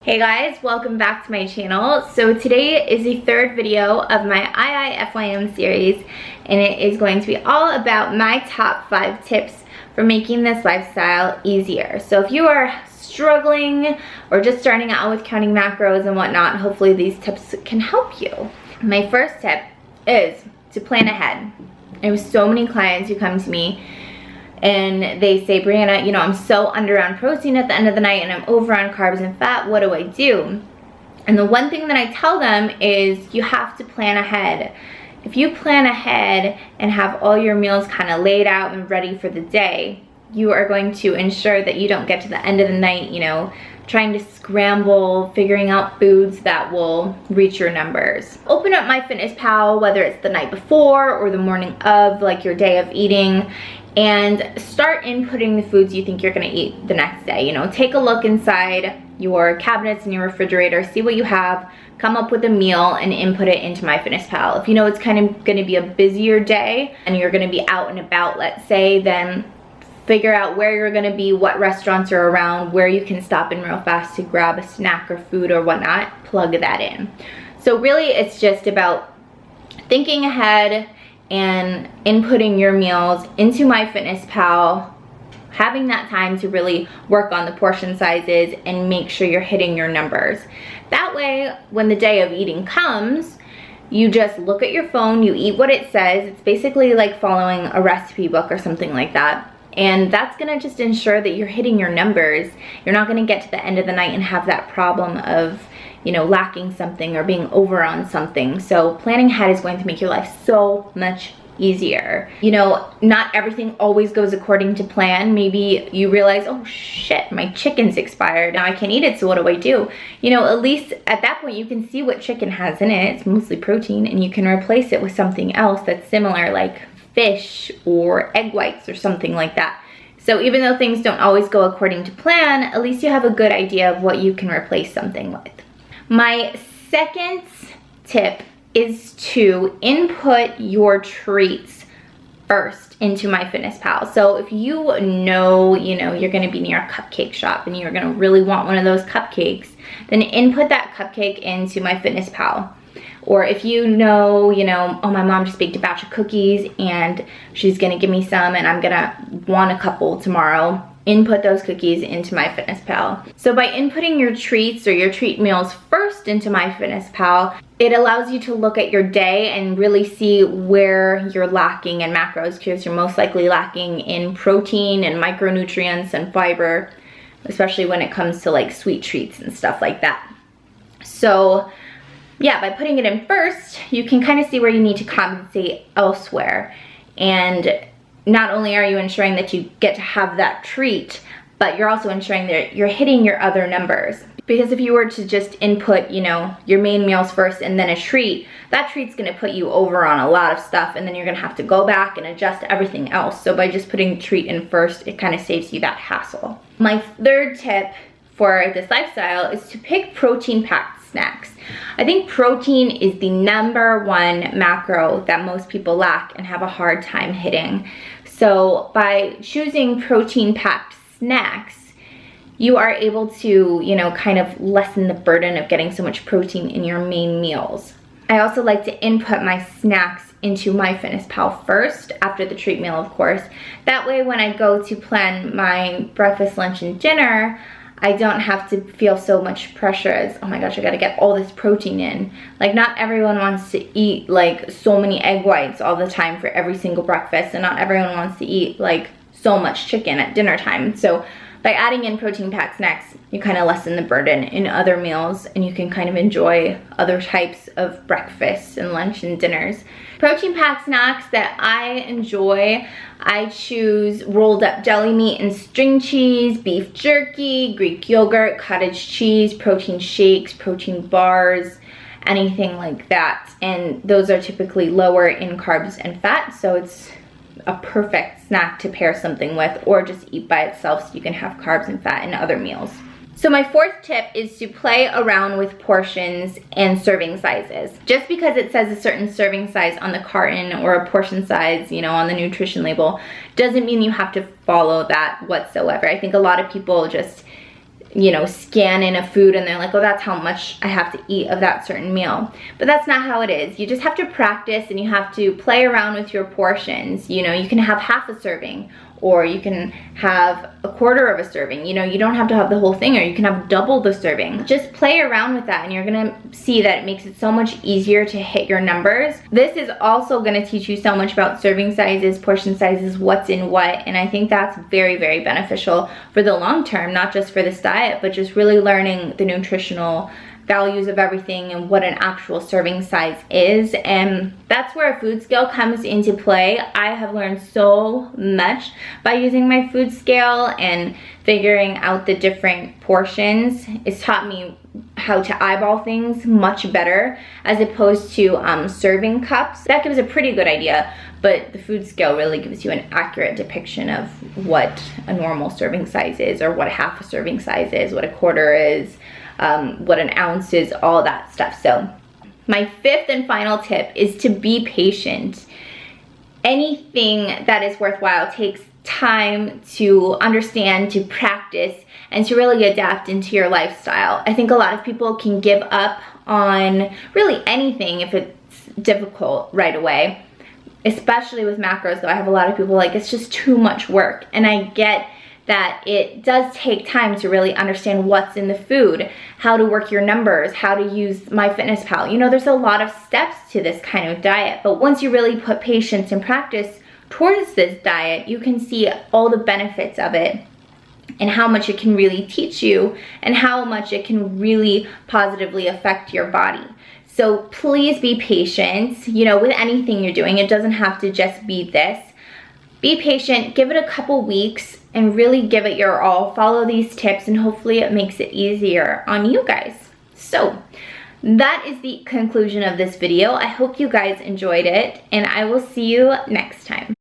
Hey guys, welcome back to my channel. So today is the third video of my IIFYM series, and it is going to be all about my top 5 tips for making this lifestyle easier. So if you are struggling or just starting out with counting macros and whatnot, hopefully these tips can help you. My first tip is to plan ahead. I have so many clients who come to me and they say, Brianna, you know, I'm so under on protein at the end of the night and I'm over on carbs and fat. What do I do? And the one thing that I tell them is you have to plan ahead. If you plan ahead and have all your meals kind of laid out and ready for the day, you are going to ensure that you don't get to the end of the night, you know, trying to scramble, figuring out foods that will reach your numbers. Open up MyFitnessPal, whether it's the night before or the morning of, like your day of eating, and start inputting the foods you think you're gonna eat the next day. You know, take a look inside your cabinets and your refrigerator, see what you have, come up with a meal and input it into MyFitnessPal. If you know it's kind of gonna be a busier day and you're gonna be out and about, let's say, then figure out where you're gonna be, what restaurants are around, where you can stop in real fast to grab a snack or food or whatnot, plug that in. So really it's just about thinking ahead and inputting your meals into MyFitnessPal, having that time to really work on the portion sizes and make sure you're hitting your numbers. That way, when the day of eating comes, you just look at your phone, you eat what it says. It's basically like following a recipe book or something like that. And that's gonna just ensure that you're hitting your numbers. You're not gonna get to the end of the night and have that problem of, you know, lacking something or being over on something. So planning ahead is going to make your life so much easier. You know, not everything always goes according to plan. Maybe you realize, oh shit, my chicken's expired. Now I can't eat it, so what do I do? You know, at least at that point you can see what chicken has in it. It's mostly protein, and you can replace it with something else that's similar, like fish or egg whites or something like that. So even though things don't always go according to plan, at least you have a good idea of what you can replace something with. My second tip is to input your treats first into MyFitnessPal. So if you know, you're gonna be near a cupcake shop and you're gonna really want one of those cupcakes, then input that cupcake into MyFitnessPal. Or if you know, oh, my mom just baked a batch of cookies and she's gonna give me some and I'm gonna want a couple tomorrow, input those cookies into MyFitnessPal. So by inputting your treats or your treat meals first into MyFitnessPal, it allows you to look at your day and really see where you're lacking in macros, because you're most likely lacking in protein and micronutrients and fiber, especially when it comes to like sweet treats and stuff like that. So yeah, by putting it in first, you can kind of see where you need to compensate elsewhere. And not only are you ensuring that you get to have that treat, but you're also ensuring that you're hitting your other numbers. Because if you were to just input, your main meals first and then a treat, that treat's gonna put you over on a lot of stuff, and then you're gonna have to go back and adjust everything else. So by just putting the treat in first, it kind of saves you that hassle. My third tip for this lifestyle is to pick protein-packed snacks. I think protein is the #1 macro that most people lack and have a hard time hitting. So by choosing protein-packed snacks, you are able to, kind of lessen the burden of getting so much protein in your main meals. I also like to input my snacks into MyFitnessPal first, after the treat meal, of course. That way when I go to plan my breakfast, lunch, and dinner, I don't have to feel so much pressure as, oh my gosh, I gotta get all this protein in. Like, not everyone wants to eat like so many egg whites all the time for every single breakfast, and not everyone wants to eat like so much chicken at dinner time. So by adding in protein-packed snacks, you kind of lessen the burden in other meals, and you can kind of enjoy other types of breakfasts and lunch and dinners. Protein-packed snacks that I enjoy, I choose rolled up deli meat and string cheese, beef jerky, Greek yogurt, cottage cheese, protein shakes, protein bars, anything like that. And those are typically lower in carbs and fat, so it's a perfect snack to pair something with, or just eat by itself so you can have carbs and fat in other meals. So my fourth tip is to play around with portions and serving sizes. Just because it says a certain serving size on the carton or a portion size, on the nutrition label, doesn't mean you have to follow that whatsoever. I think a lot of people just you know, scan in a food and they're like, oh, that's how much I have to eat of that certain meal. But that's not how it is. You just have to practice and you have to play around with your portions. You know, you can have half a serving, or you can have a quarter of a serving. You know, you don't have to have the whole thing, or you can have double the serving. Just play around with that and you're gonna see that it makes it so much easier to hit your numbers. This is also gonna teach you so much about serving sizes, portion sizes, what's in what, and I think that's very, very beneficial for the long term, not just for this diet, but just really learning the nutritional values of everything and what an actual serving size is. And that's where a food scale comes into play. I have learned so much by using my food scale and figuring out the different portions. It's taught me how to eyeball things much better as opposed to serving cups. That gives a pretty good idea, but the food scale really gives you an accurate depiction of what a normal serving size is, or what half a serving size is, what a quarter is, what an ounce is, all that stuff. So my fifth and final tip is to be patient. Anything that is worthwhile takes time to understand, to practice, and to really adapt into your lifestyle. I think a lot of people can give up on really anything if it's difficult right away, especially with macros. Though I have a lot of people like, it's just too much work, and I get that it does take time to really understand what's in the food, how to work your numbers, how to use myfitnesspal. You know, there's a lot of steps to this kind of diet, but once you really put patience and practice towards this diet, you can see all the benefits of it and how much it can really teach you and how much it can really positively affect your body. So please be patient, you know, with anything you're doing. It doesn't have to just be this. Be patient, give it a couple weeks, and really give it your all. Follow these tips, and hopefully it makes it easier on you guys. So that is the conclusion of this video. I hope you guys enjoyed it, and I will see you next time.